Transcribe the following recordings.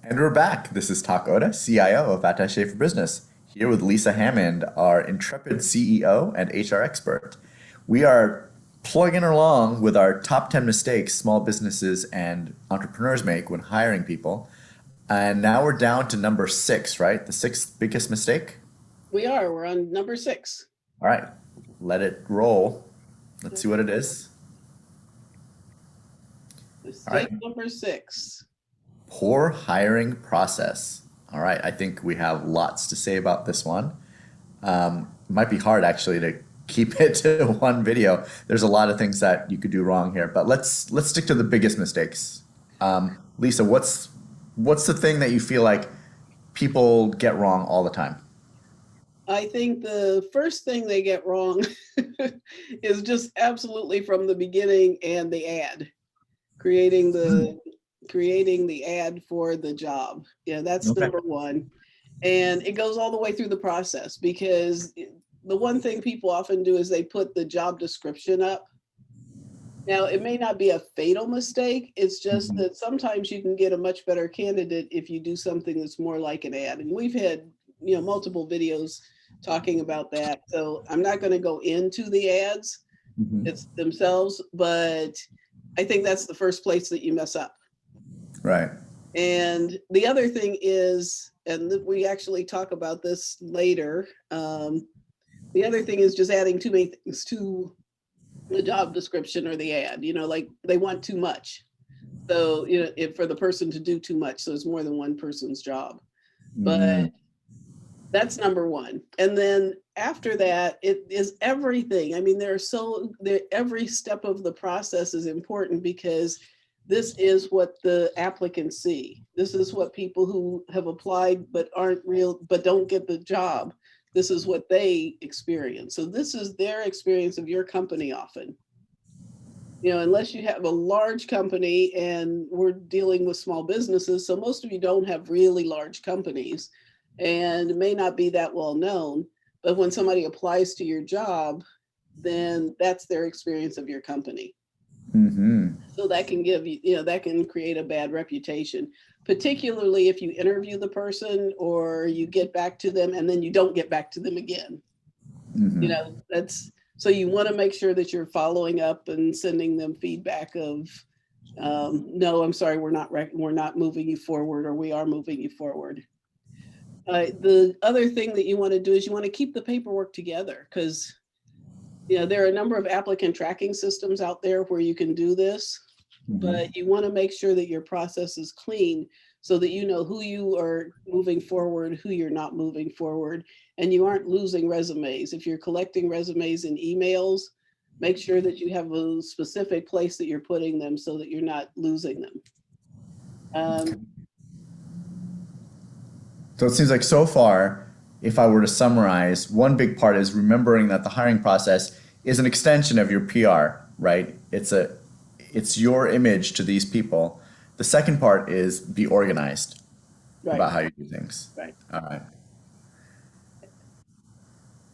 And we're back. This is Tak Oda, CIO of Attaché for Business, here with Lisa Hammond, our intrepid CEO and HR expert. We are plugging along with our top 10 mistakes small businesses and entrepreneurs make when hiring people. And now we're down to number six, right? The sixth biggest mistake? We're on number six. All right, let it roll. Let's see what it is. All right, Mistake number six. poor hiring process. All right, I think we have lots to say about this one. It might be hard actually to keep it to one video. There's a lot of things that you could do wrong here, but let's stick to the biggest mistakes. Lisa, what's the thing that you feel like people get wrong all the time? I think the first thing they get wrong is just absolutely from the beginning and the ad, creating the creating the ad for the job. Yeah, that's Okay. number one. And it goes all the way through the process because the one thing people often do is they put the job description up. Now, it may not be a fatal mistake. It's just Mhm. that sometimes you can get a much better candidate if you do something that's more like an ad. And we've had, multiple videos talking about that. So I'm not going to go into the ads Mhm. it's themselves, but I think that's the first place that you mess up. Right. And the other thing is, and we actually talk about this later. The other thing is just adding too many things to the job description or the ad. Like they want too much. So, if for the person to do too much, so it's more than one person's job. But Mm, that's number one. And then after that, it is everything. I mean, every step of the process is important because this is what the applicants see. This is what people who have applied but aren't real, but don't get the job. This is what they experience. So this is their experience of your company often. Unless you have a large company and we're dealing with small businesses. So most of you don't have really large companies and may not be that well known. But when somebody applies to your job, then that's their experience of your company. hmm. So that can give you, that can create a bad reputation, particularly if you interview the person or you get back to them and then you don't get back to them again. Hmm. That's so you want to make sure that you're following up and sending them feedback of no, I'm sorry, we're not moving you forward, or we are moving you forward. The other thing that you want to do is you want to keep the paperwork together because there are a number of applicant tracking systems out there where you can do this, Hmm. but you want to make sure that your process is clean so that you know who you are moving forward, who you're not moving forward, and you aren't losing resumes. If you're collecting resumes and emails, make sure that you have a specific place that you're putting them so that you're not losing them. Um, So it seems like so far, if I were to summarize, one big part is remembering that the hiring process is an extension of your PR, right? It's your image to these people. The second part is be organized right, about how you do things. right. All right.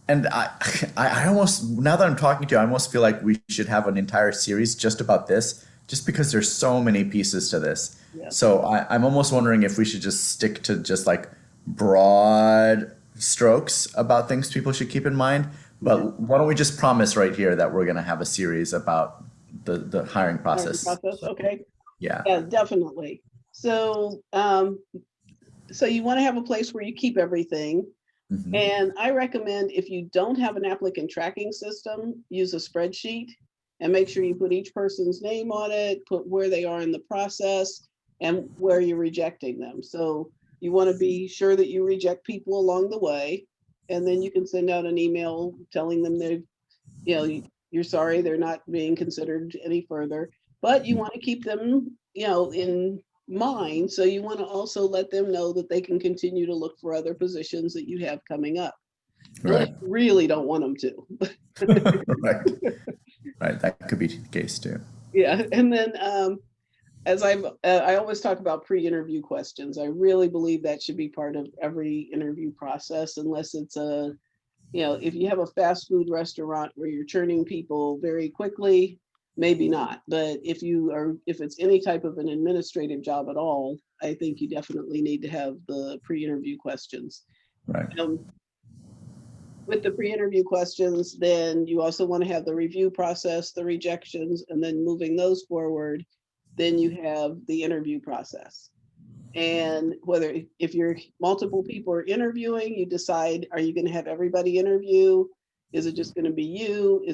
And I almost, now that I'm talking to you, I almost feel like we should have an entire series just about this, just because there's so many pieces to this. Yes. So I'm almost wondering if we should just stick to just like broad strokes about things people should keep in mind. Yeah. But why don't we just promise right here that we're going to have a series about the hiring Hiring process? process. Okay. Yeah. Yeah, definitely. So, so you want to have a place where you keep everything. Hmm. And I recommend if you don't have an applicant tracking system, use a spreadsheet and make sure you put each person's name on it, put where they are in the process and where you're rejecting them. So you want to be sure that you reject people along the way. And then you can send out an email telling them that, you're sorry, they're not being considered any further, but you want to keep them, in mind. So you want to also let them know that they can continue to look for other positions that you have coming up, unless Right. you really don't want them to. Right. Right. That could be the case too. Yeah. And then, I always talk about pre-interview questions. I really believe that should be part of every interview process, unless it's if you have a fast food restaurant where you're churning people very quickly, maybe not. But if it's any type of an administrative job at all, I think you definitely need to have the pre-interview questions. Right. Um, with the pre-interview questions, then you also want to have the review process, the rejections, and then moving those forward, then you have the interview process. And whether if you're multiple people are interviewing, you decide, are you going to have everybody interview? Is it just going to be you?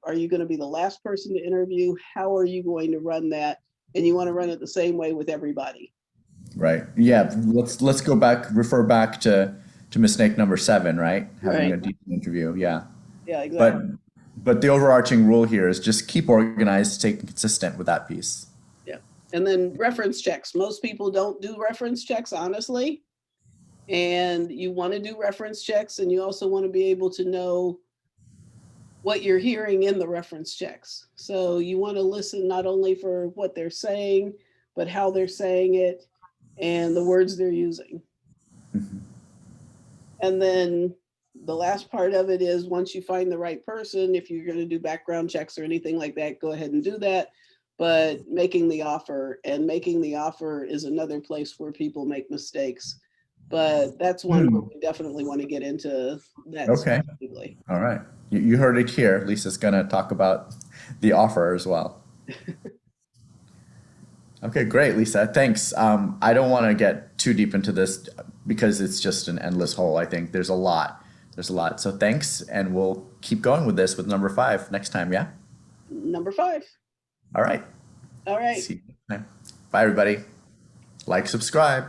Are you going to be the last person to interview? How are you going to run that? And you want to run it the same way with everybody. Right. Yeah. Let's go back, refer back to mistake number 7, right? Having Right. a decent interview. Yeah. Yeah, But exactly. but the overarching rule here is just keep organized, stay consistent with that piece. Yeah. And then reference checks. Most people don't do reference checks, honestly. And you want to do reference checks, and you also want to be able to know what you're hearing in the reference checks. So you want to listen not only for what they're saying, but how they're saying it and the words they're using. And then the last part of it is once you find the right person, if you're going to do background checks or anything like that, go ahead and do that. But making the offer is another place where people make mistakes. But that's one where Hmm. we definitely want to get into that Okay. specifically. All right. You heard it here. Lisa's going to talk about the offer as well. Okay, great, Lisa. Thanks. I don't want to get too deep into this because it's just an endless hole. I think there's a lot. There's a lot. So thanks, and we'll keep going with this with number 5 next time. Yeah. Number 5. All right. All right. See you next time. Bye, everybody. Like, subscribe.